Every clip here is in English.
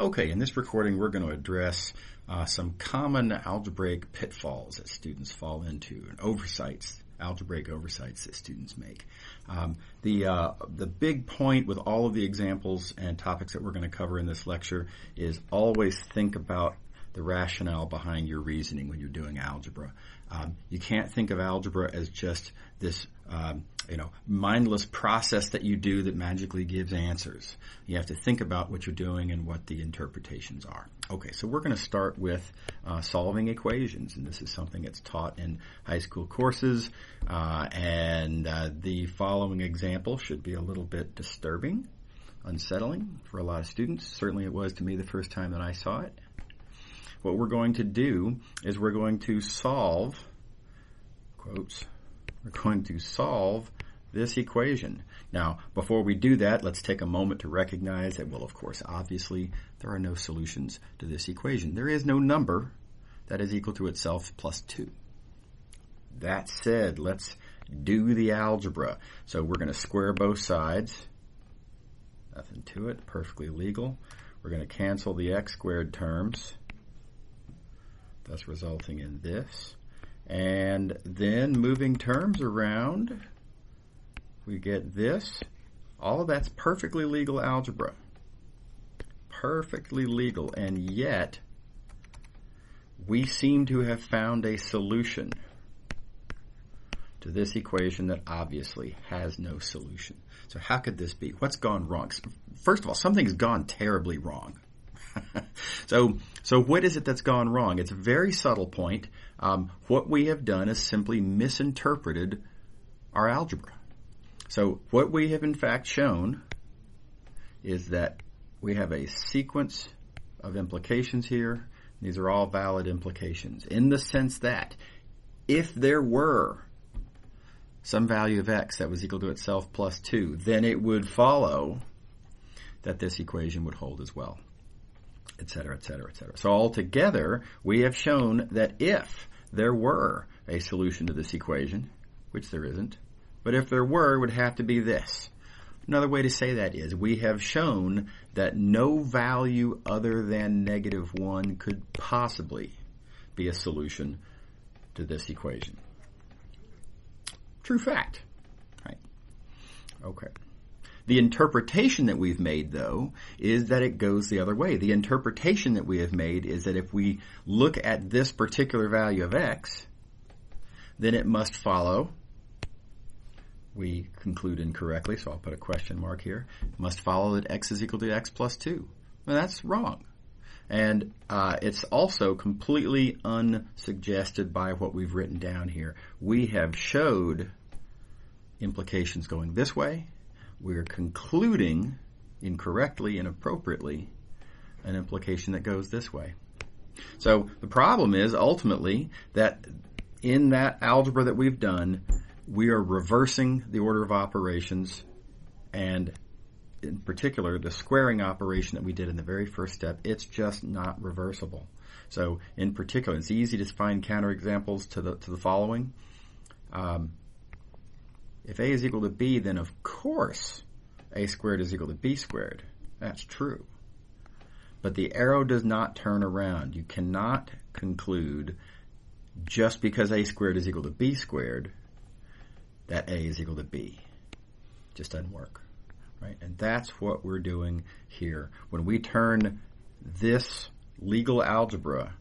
Okay, in this recording we're going to address some common algebraic pitfalls that students fall into and algebraic oversights that students make. The big point with all of the examples and topics that we're going to cover in this lecture is always think about the rationale behind your reasoning when you're doing algebra. You can't think of algebra as just this mindless process that you do that magically gives answers. You have to think about what you're doing and what the interpretations are. Okay, so we're going to start with solving equations, and this is something that's taught in high school courses, and the following example should be a little bit disturbing, unsettling for a lot of students. Certainly it was to me the first time that I saw it. What we're going to do is we're going to solve, quotes, we're going to solve this equation. Now, before we do that, let's take a moment to recognize that, well, of course, obviously, there are no solutions to this equation. There is no number that is equal to itself plus 2. That said, let's do the algebra. So we're going to square both sides. Nothing to it, perfectly legal. We're going to cancel the x squared terms, thus resulting in this. And then moving terms around, we get this. All of that's perfectly legal algebra. Perfectly legal. And yet, we seem to have found a solution to this equation that obviously has no solution. So how could this be? What's gone wrong? First of all, something's gone terribly wrong. So what is it that's gone wrong? It's a very subtle point. What we have done is simply misinterpreted our algebra. So what we have in fact shown is that we have a sequence of implications here. These are all valid implications in the sense that if there were some value of x that was equal to itself plus 2, then it would follow that this equation would hold as well, etc., etc., etc. So altogether, we have shown that if there were a solution to this equation, which there isn't, but if there were, it would have to be this. Another way to say that is we have shown that no value other than -1 could possibly be a solution to this equation. True fact, right? Okay. The interpretation that we've made, though, is that it goes the other way. The interpretation that we have made is that if we look at this particular value of x, then it must follow, we conclude incorrectly, so I'll put a question mark here, must follow that x is equal to x plus 2. Well, that's wrong. And it's also completely unsuggested by what we've written down here. We have showed implications going this way. We're concluding incorrectly and appropriately an implication that goes this way. So the problem is ultimately that in that algebra that we've done, we are reversing the order of operations, and in particular the squaring operation that we did in the very first step, it's just not reversible. So in particular, it's easy to find counterexamples to the following. If a is equal to b, then of course a squared is equal to b squared. That's true. But the arrow does not turn around. You cannot conclude just because a squared is equal to b squared that a is equal to b. It just doesn't work. Right? And that's what we're doing here. When we turn this legal algebra,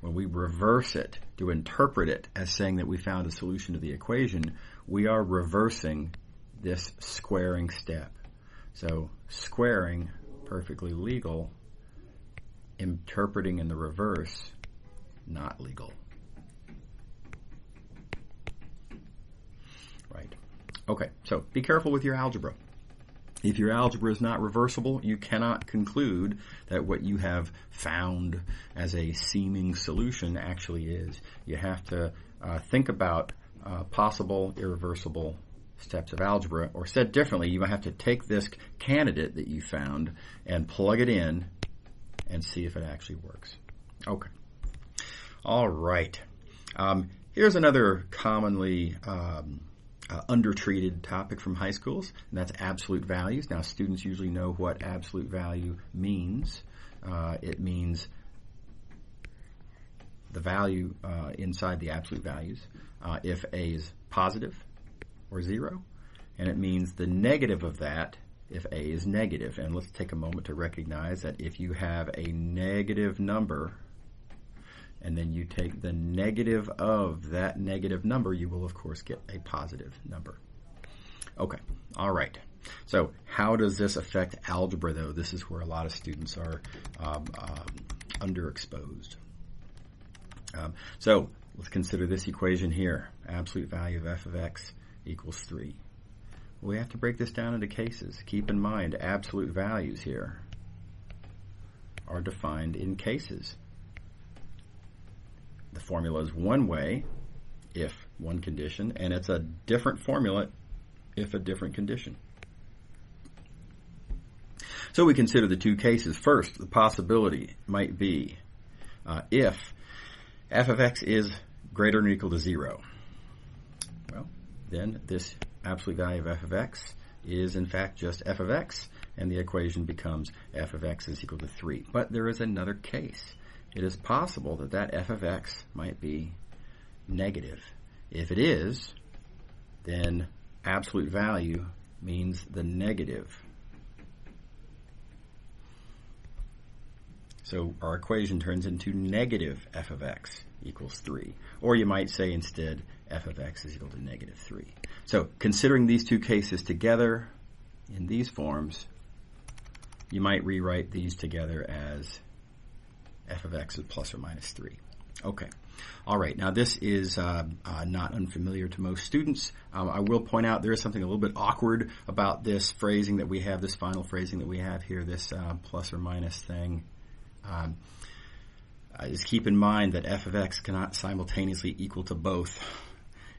when we reverse it to interpret it as saying that we found a solution to the equation, we are reversing this squaring step. So squaring, perfectly legal, interpreting in the reverse, not legal. Right. Okay, so be careful with your algebra. If your algebra is not reversible, you cannot conclude that what you have found as a seeming solution actually is. You have to think about possible irreversible steps of algebra, or said differently, you have to take this candidate that you found and plug it in and see if it actually works. Okay. All right. Here's another commonly undertreated topic from high schools, and that's absolute values. Now, students usually know what absolute value means. It means the value inside the absolute values if A is positive or 0, and it means the negative of that if A is negative. And let's take a moment to recognize that if you have a negative number and then you take the negative of that negative number, you will, of course, get a positive number. Okay, all right. So how does this affect algebra, though? This is where a lot of students are underexposed. So let's consider this equation here. Absolute value of f of x equals 3. We have to break this down into cases. Keep in mind, absolute values here are defined in cases. The formula is one way if one condition, and it's a different formula if a different condition. So we consider the two cases. First, the possibility might be if f of x is greater than or equal to 0. Well, then this absolute value of f of x is in fact just f of x, and the equation becomes f of x is equal to 3. But there is another case. It is possible that that f of x might be negative. If it is, then absolute value means the negative. So our equation turns into negative f of x equals 3. Or you might say instead f of x is equal to negative 3. So considering these two cases together in these forms, you might rewrite these together as f of x is plus or minus 3. Okay. All right. Now this is not unfamiliar to most students. I will point out there is something a little bit awkward about this phrasing that we have, this final phrasing that we have here, this plus or minus thing. Just keep in mind that f of x cannot simultaneously equal to both.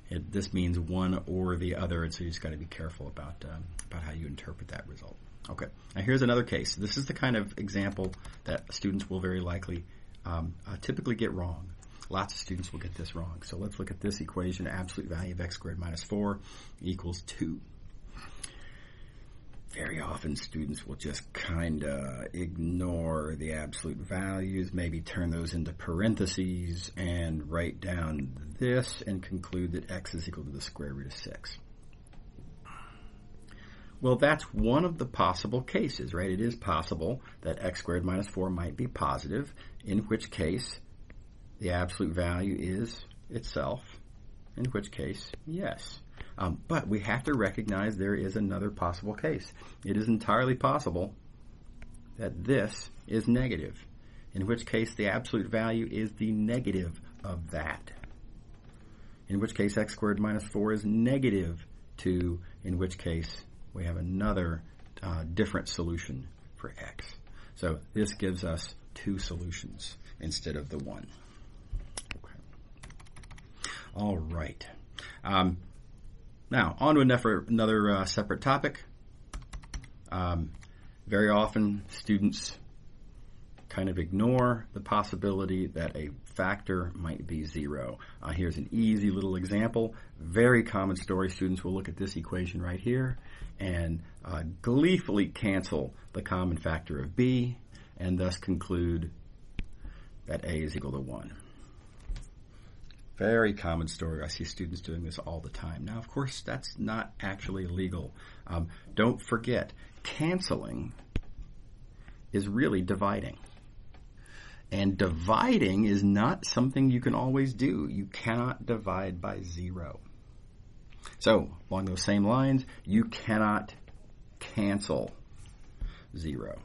This means one or the other, and so you just got to be careful about how you interpret that result. Okay, now here's another case. This is the kind of example that students will very likely typically get wrong. Lots of students will get this wrong. So let's look at this equation. Absolute value of x squared minus 4 equals 2. Very often students will just kind of ignore the absolute values, maybe turn those into parentheses and write down this and conclude that x is equal to the square root of 6. Well, that's one of the possible cases, right? It is possible that x squared minus 4 might be positive, in which case the absolute value is itself, in which case, yes. But we have to recognize there is another possible case. It is entirely possible that this is negative, in which case the absolute value is the negative of that, in which case x squared minus 4 is negative 2, in which case we have another different solution for x. So this gives us two solutions instead of the one. Okay. All right. Now, on to another separate topic. Very often, students kind of ignore the possibility that a factor might be 0. Here's an easy little example. Very common story. Students will look at this equation right here and gleefully cancel the common factor of b and thus conclude that a is equal to 1. Very common story. I see students doing this all the time. Now, of course, that's not actually legal. Don't forget, canceling is really dividing. And dividing is not something you can always do. You cannot divide by 0. So, along those same lines, you cannot cancel 0.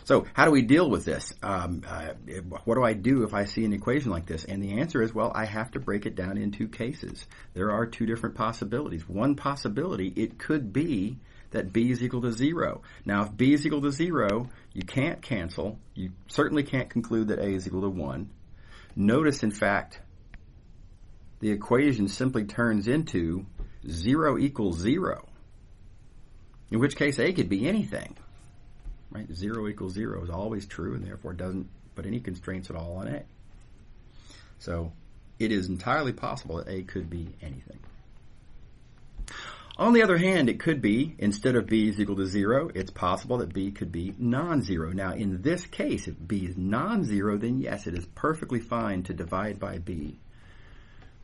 So how do we deal with this? What do I do if I see an equation like this? And the answer is, well, I have to break it down in two cases. There are two different possibilities. One possibility, it could be that b is equal to 0. Now, if b is equal to 0, you can't cancel. You certainly can't conclude that a is equal to 1. Notice, in fact, the equation simply turns into 0 equals 0, in which case a could be anything. Right? 0 equals 0 is always true and therefore doesn't put any constraints at all on a. So it is entirely possible that a could be anything. On the other hand, it could be, instead of b is equal to 0, it's possible that b could be non-zero. Now, in this case, if b is non-zero, then yes, it is perfectly fine to divide by b,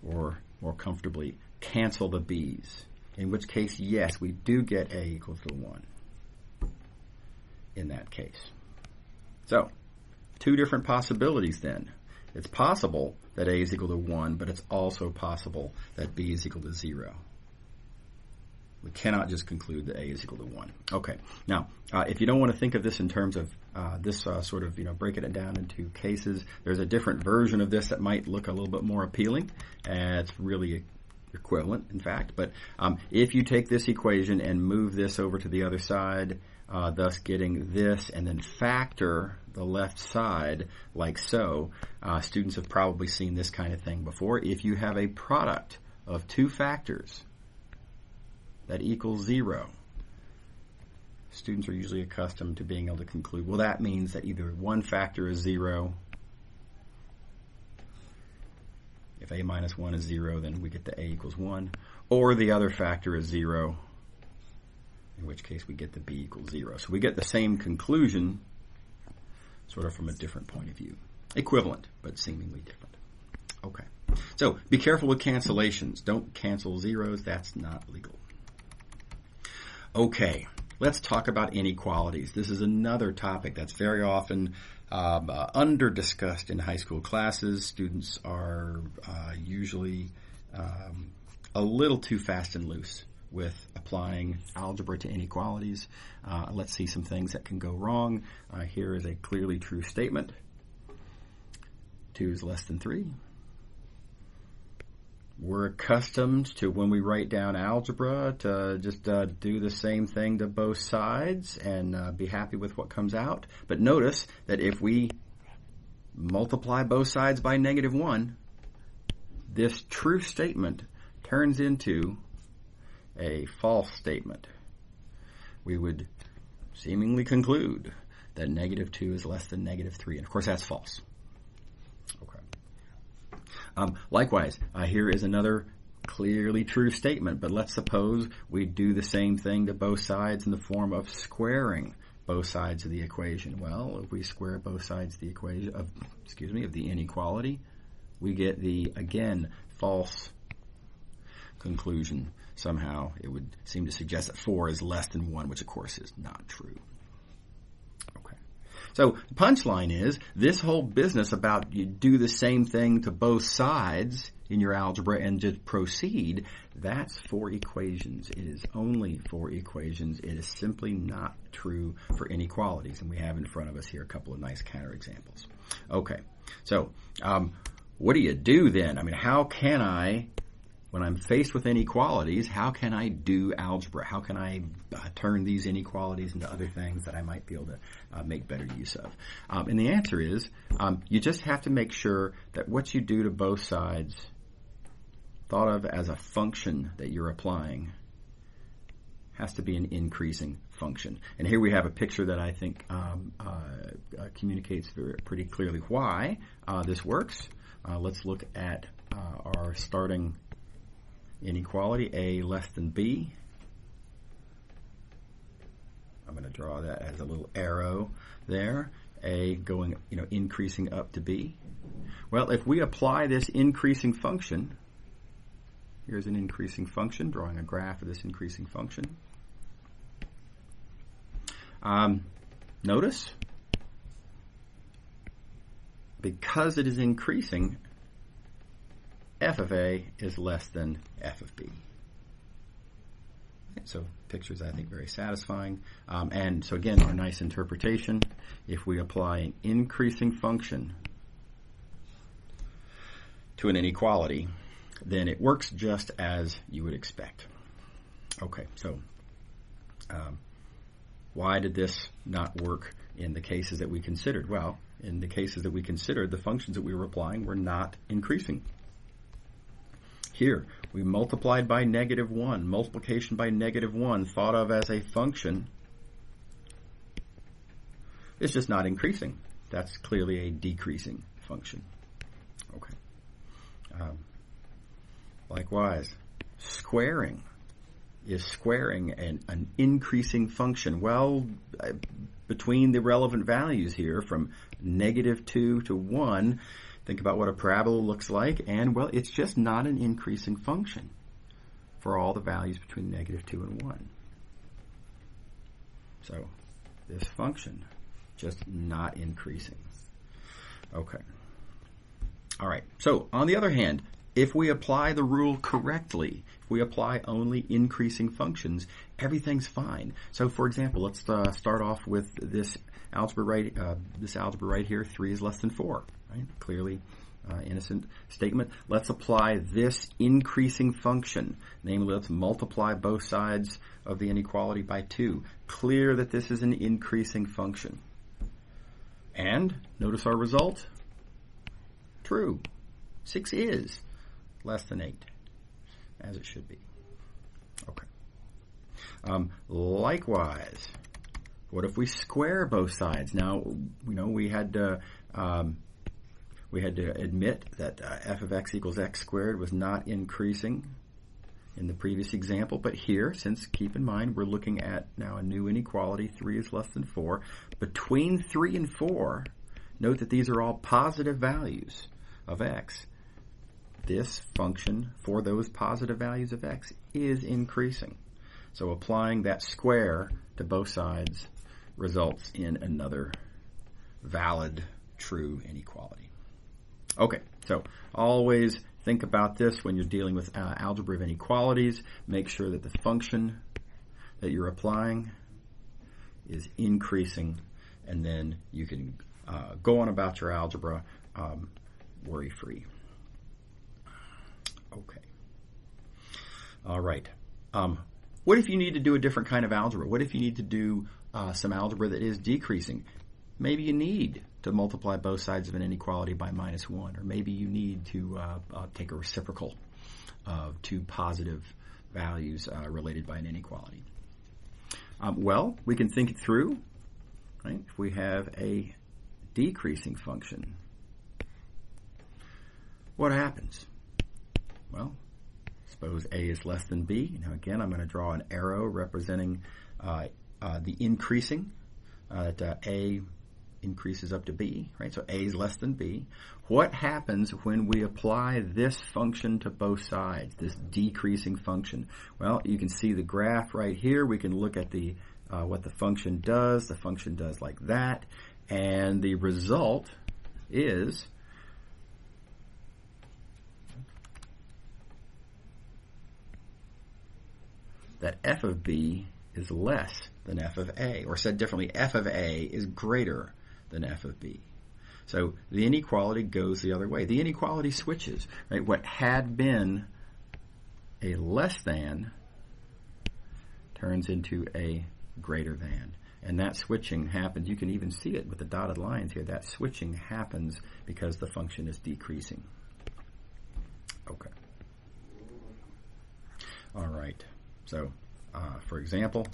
or more comfortably, cancel the b's. In which case, yes, we do get a equals to 1 in that case. So, two different possibilities then. It's possible that a is equal to 1, but it's also possible that b is equal to 0. We cannot just conclude that a is equal to 1. Okay. Now, if you don't want to think of this in terms of this sort of, breaking it down into cases, there's a different version of this that might look a little bit more appealing. It's really equivalent, in fact. But if you take this equation and move this over to the other side, thus getting this, and then factor the left side like so, students have probably seen this kind of thing before. If you have a product of two factors that equals 0, students are usually accustomed to being able to conclude, well, that means that either one factor is 0. If a minus 1 is 0, then we get the a equals 1. Or the other factor is 0, in which case we get the b equals 0. So we get the same conclusion, sort of from a different point of view. Equivalent, but seemingly different. Okay. So be careful with cancellations. Don't cancel zeros. That's not legal. Okay, let's talk about inequalities. This is another topic that's very often under-discussed in high school classes. Students are usually a little too fast and loose with applying algebra to inequalities. Let's see some things that can go wrong. Here is a clearly true statement. 2 is less than 3. We're accustomed to, when we write down algebra, to just do the same thing to both sides and be happy with what comes out. But notice that if we multiply both sides by -1, this true statement turns into a false statement. We would seemingly conclude that -2 is less than -3. And of course, that's false. Okay. Likewise, here is another clearly true statement, but let's suppose we do the same thing to both sides in the form of squaring both sides of the equation. Well, if we square both sides of the equation of the inequality, we get the, again, false conclusion. Somehow it would seem to suggest that 4 is less than 1, which of course is not true. So the punchline is, this whole business about you do the same thing to both sides in your algebra and just proceed, that's for equations. It is only for equations. It is simply not true for inequalities. And we have in front of us here a couple of nice counterexamples. Okay, so what do you do then? I mean, how can I, when I'm faced with inequalities, how can I do algebra? How can I turn these inequalities into other things that I might be able to make better use of? And the answer is, you just have to make sure that what you do to both sides, thought of as a function that you're applying, has to be an increasing function. And here we have a picture that I think communicates pretty clearly why this works. Let's look at our starting inequality, a less than b. I'm going to draw that as a little arrow there. A going, increasing up to b. Well, if we apply this increasing function, here's an increasing function, drawing a graph of this increasing function. Notice, because it is increasing, f of a is less than f of b. Okay, so picture's, I think, very satisfying. And so again, our nice interpretation, if we apply an increasing function to an inequality, then it works just as you would expect. Okay, so why did this not work in the cases that we considered? Well, in the cases that we considered, the functions that we were applying were not increasing. Here, we multiplied by -1. Multiplication by -1, thought of as a function, is just not increasing. That's clearly a decreasing function. Okay. Likewise, squaring is squaring an increasing function. Well, between the relevant values here from -2 to 1, think about what a parabola looks like, and, well, it's just not an increasing function for all the values between -2 and 1. So this function just not increasing. Okay. All right. So on the other hand, if we apply the rule correctly, if we apply only increasing functions, everything's fine. So for example, let's start off with this algebra right here. 3 is less than 4. Right? Clearly innocent statement. Let's apply this increasing function. Namely, let's multiply both sides of the inequality by 2. Clear that this is an increasing function. And notice our result. True. 6 is less than 8, as it should be. Okay. Likewise, what if we square both sides? Now, we had to admit that f of x equals x squared was not increasing in the previous example, but here, since keep in mind we're looking at now a new inequality, 3 is less than 4. Between 3 and 4, note that these are all positive values of x. This function for those positive values of x is increasing. So applying that square to both sides results in another valid, true inequality. Okay, so always think about this when you're dealing with algebra of inequalities. Make sure that the function that you're applying is increasing, and then you can go on about your algebra worry-free. Okay. All right. What if you need to do a different kind of algebra? What if you need to do some algebra that is decreasing? Maybe you need to multiply both sides of an inequality by -1, or maybe you need to take a reciprocal of two positive values related by an inequality. Well, we can think it through. Right? If we have a decreasing function, what happens? Well, suppose a is less than b. Now again, I'm going to draw an arrow representing the increasing, that a increases up to b, right? So a is less than b. What happens when we apply this function to both sides, this decreasing function? Well, you can see the graph right here. We can look at the what the function does. The function does like that, and the result is that f of b is less than f of a, or said differently, f of a is greater than f of b. So the inequality goes the other way. The inequality switches. Right? What had been a less than turns into a greater than. And that switching happens. You can even see it with the dotted lines here. That switching happens because the function is decreasing. Okay. All right. So, for example,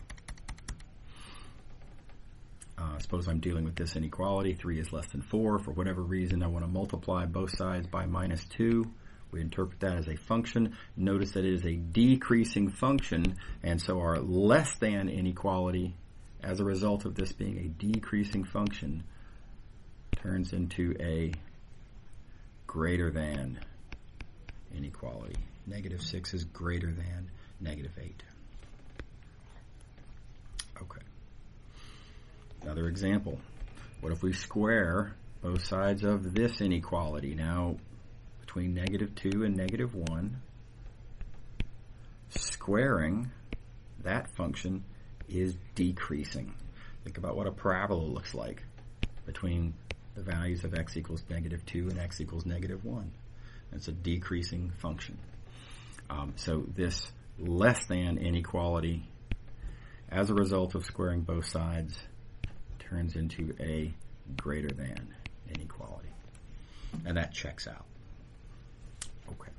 suppose I'm dealing with this inequality. 3 is less than 4. For whatever reason, I want to multiply both sides by -2. We interpret that as a function. Notice that it is a decreasing function, and so our less than inequality, as a result of this being a decreasing function, turns into a greater than inequality. -6 is greater than -8. Okay. Another example. What if we square both sides of this inequality? Now, between -2 and -1, squaring that function is decreasing. Think about what a parabola looks like between the values of x equals -2 and x equals -1. It's a decreasing function. So this less than inequality, as a result of squaring both sides, turns into a greater than inequality. And that checks out. Okay.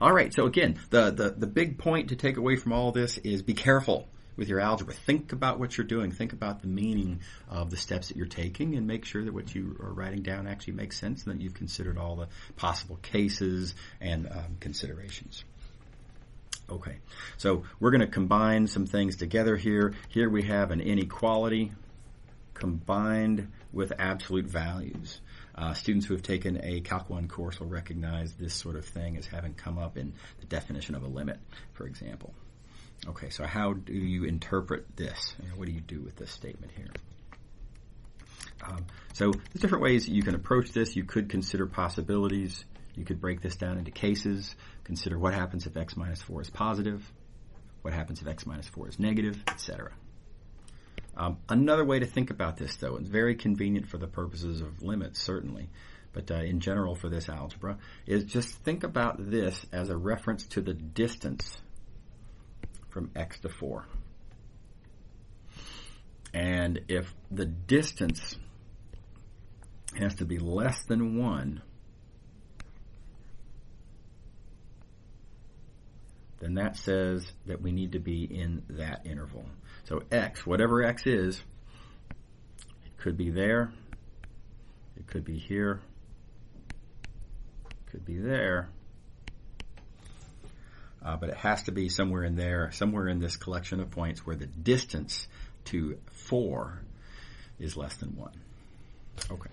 All right, so again, the big point to take away from all this is be careful with your algebra. Think about what you're doing. Think about the meaning of the steps that you're taking, and make sure that what you are writing down actually makes sense, and that you've considered all the possible cases and considerations. Okay, so we're going to combine some things together here. Here we have an inequality combined with absolute values. Students who have taken a Calc 1 course will recognize this sort of thing as having come up in the definition of a limit, for example. Okay, so how do you interpret this? What do you do with this statement here? So there's different ways you can approach this. You could consider possibilities. You could break this down into cases. Consider what happens if x minus 4 is positive, what happens if x minus 4 is negative, etc. Another way to think about this, though, it's very convenient for the purposes of limits, certainly, but in general for this algebra, is just think about this as a reference to the distance from x to 4. And if the distance has to be less than 1, then that says that we need to be in that interval. So x, whatever x is, it could be there, it could be here, it could be there, but it has to be somewhere in there, somewhere in this collection of points where the distance to 4 is less than 1. Okay.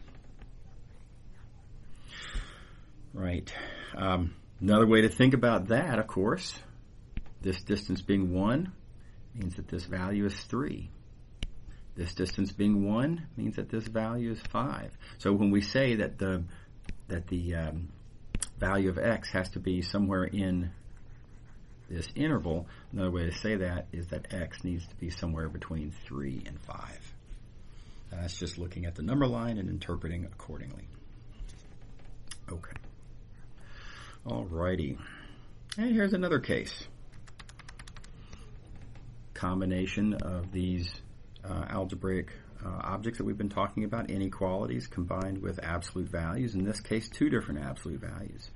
Right. Another way to think about that, of course, this distance being 1 means that this value is 3. This distance being 1 means that this value is 5. So when we say that the value of x has to be somewhere in this interval, another way to say that is that x needs to be somewhere between 3 and 5. That's just looking at the number line and interpreting accordingly. Okay. Alrighty. And here's another case. Combination of these algebraic objects that we've been talking about, inequalities combined with absolute values. In this case, 2 different absolute values.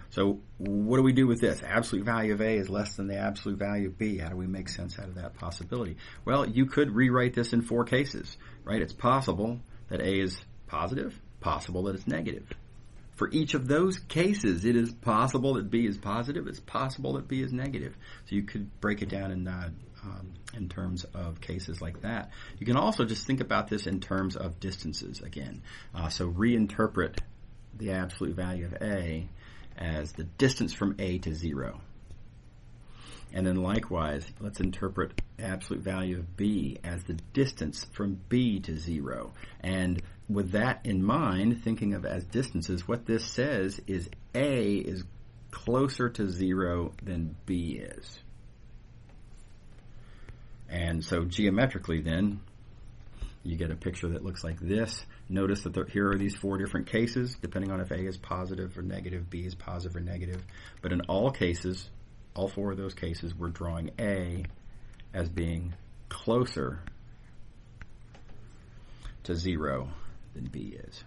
So what do we do with this? Absolute value of A is less than the absolute value of B. How do we make sense out of that possibility? Well, you could rewrite this in 4 cases, right? It's possible that A is positive, possible that it's negative. For each of those cases, it is possible that B is positive, it's possible that B is negative. So you could break it down in terms of cases like that. You can also just think about this in terms of distances again. So reinterpret the absolute value of A as the distance from A to 0. And then likewise, let's interpret absolute value of B as the distance from B to 0. And with that in mind, thinking of as distances, what this says is A is closer to 0 than B is. And so geometrically then, you get a picture that looks like this. Notice that here are these 4 different cases, depending on if A is positive or negative, B is positive or negative. But in all cases, all 4 of those cases, we're drawing A as being closer to 0 than B is.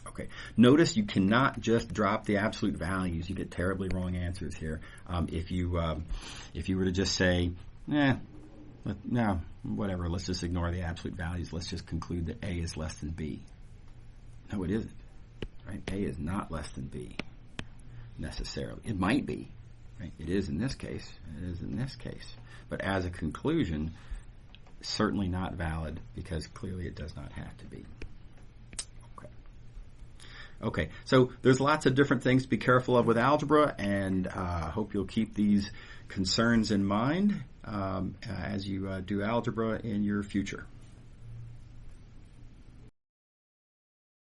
Okay. Notice you cannot just drop the absolute values. You get terribly wrong answers here. If you were to just say, no, whatever, let's just ignore the absolute values. Let's just conclude that A is less than B. No, it isn't. Right? A is not less than B necessarily. It might be. Right? It is in this case. It is in this case. But as a conclusion, certainly not valid because clearly it does not have to be. Okay, so there's lots of different things to be careful of with algebra, and I hope you'll keep these concerns in mind as you do algebra in your future.